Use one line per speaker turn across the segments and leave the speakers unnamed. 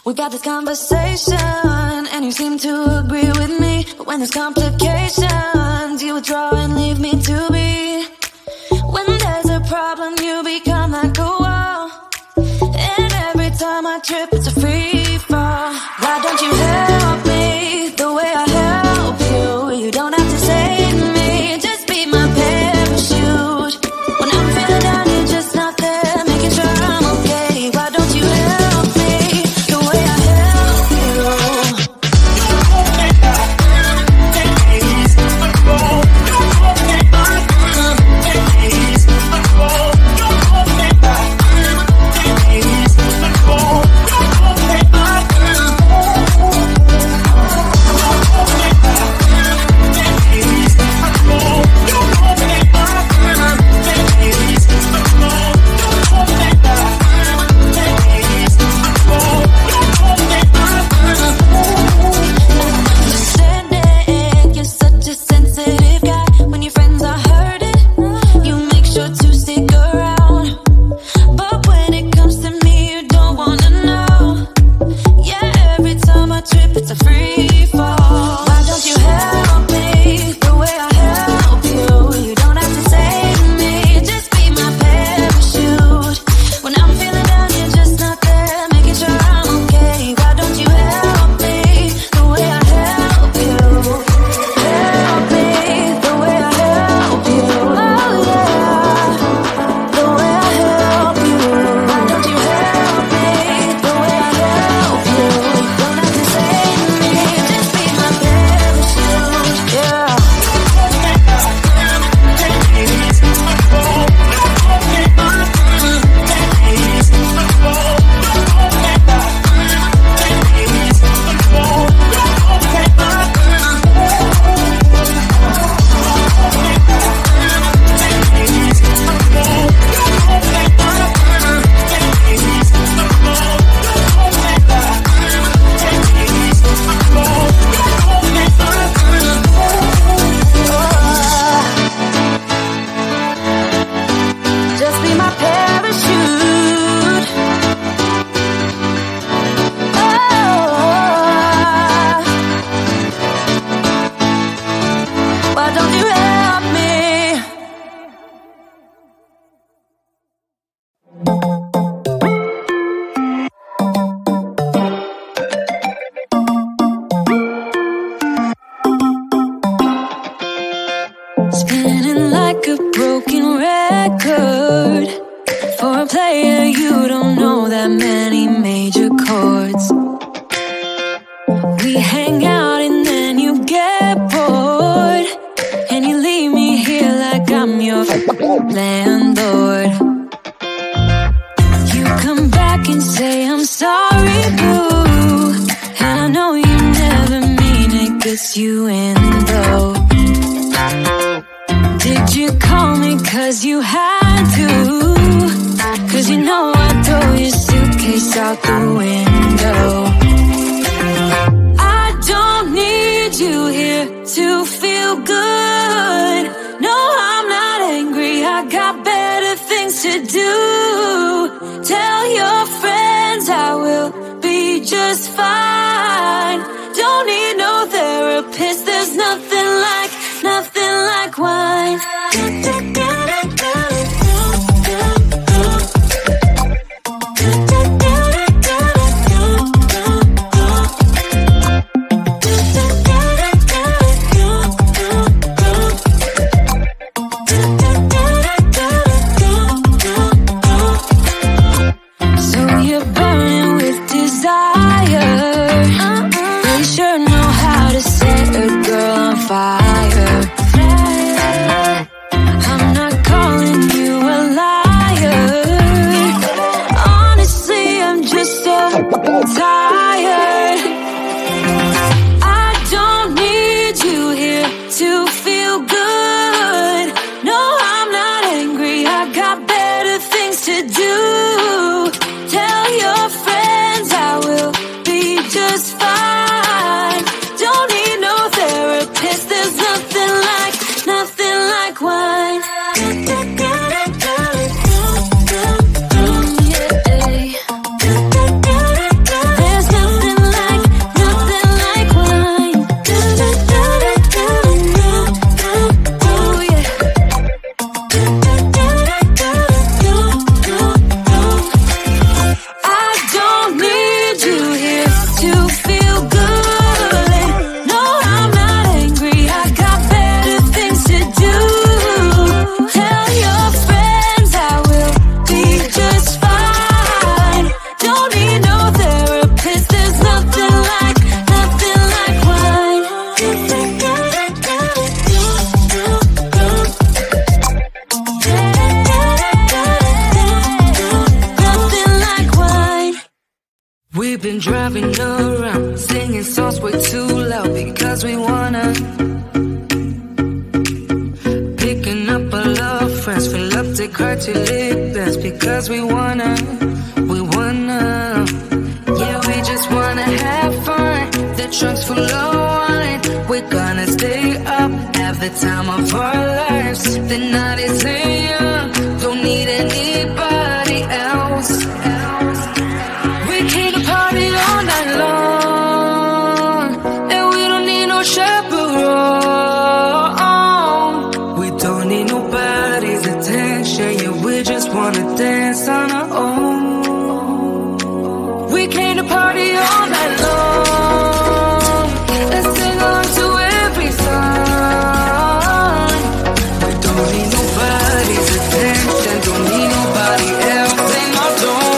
We got this conversation, and you seem to agree with me. But when there's complications, you withdraw and leave me to be. When there's a problem, you become like a wall. And every time I trip, it's a free fall. Why don't you help me the way I help you? You don't have to save me, just be my parachute. When I'm feeling down, you're just not there, making sure I'm okay. Why don't you help me the way I help you?
Spinning like a broken record. For a player, you don't know that many major chords. We hang out and then you get bored, and you leave me here like I'm your landlord. You come back and say I'm sorry, boo, and I know you never mean it, gets you in though. Did you call me cause you had to? Cause you know I'd throw your suitcase out the window. I don't need you here to feel good. No, I'm not angry, I got better things to do. Tell your friends I will be just fine. Don't need no therapist, there's nothing like wine. So you're burning with desire. You sure know how to set a girl on fire.
Driving around, singing songs way too loud because we wanna. Picking up all our friends, fill up the car till it bends because we wanna. Yeah, we just wanna have fun. The trunk's full of wine. We're gonna stay up, have the time of our lives. The night is young, don't need anybody else. We came to party all night long, and we don't need no chaperone. We don't need nobody's attention, yeah, we just wanna dance on our own. We came to party all night long, and sing along to every song. We don't need nobody's attention, don't need nobody else in our zone.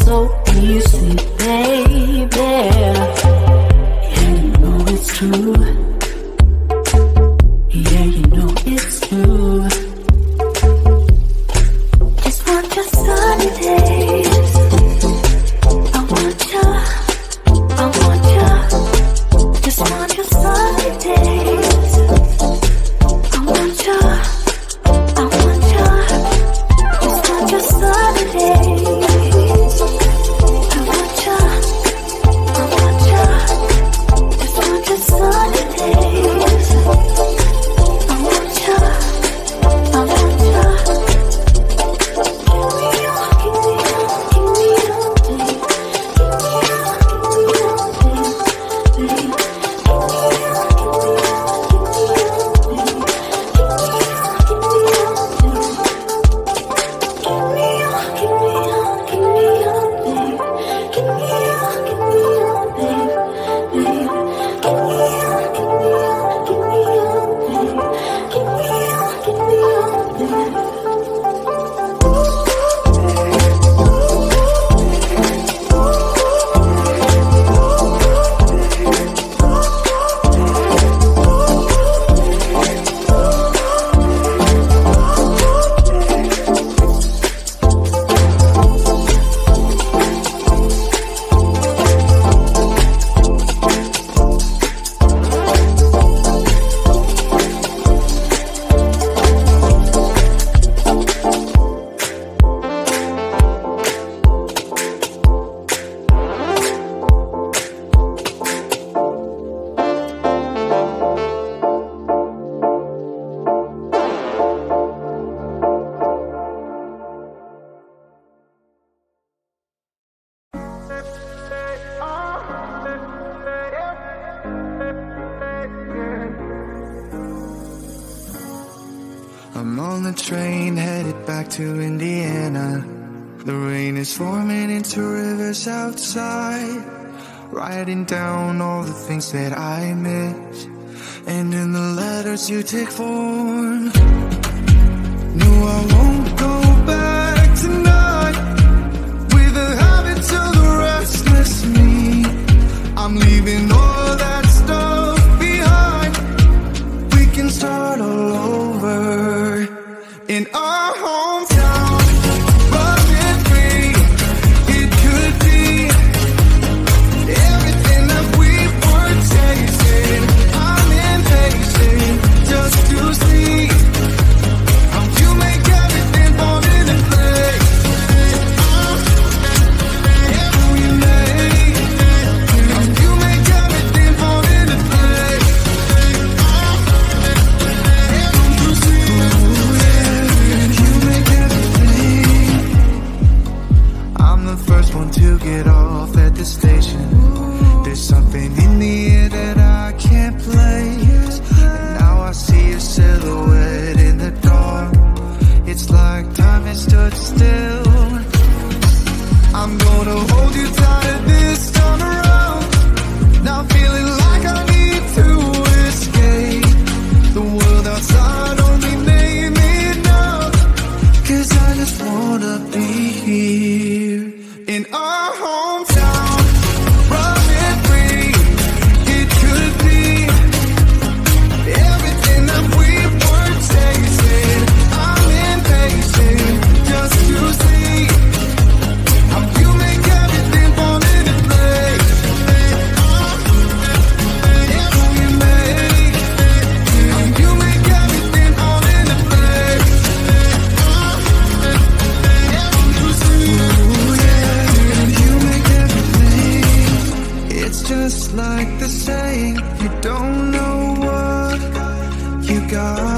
so easy, baby. You know
plane headed back to Indiana. The rain is forming into rivers outside, writing down all the things that I miss, and in the letters you take form. No, I won't go back tonight with the habits of the restless me. I'm leaving all that stuff behind. We can start all over in our hometown. Running free, it could be everything that we were chasing. I'm impatient just to see how you make everything fall into place. How you make everything fall into place. You see, you make everything. I'm the first one to get off at the station. There's something in the air that I can't place, and now I see a silhouette in the dark. It's like time has stood still. I'm gonna hold you tighter this time around. Now feeling like I need to escape. The world outside only made me numb, 'cause I just wanna be here in our hometown. Running free, it could be everything that we were chasing. I'm impatient just to see how you make everything fall into place. How you make everything fall into place. You make everything. It's just like the saying, you don't know what you got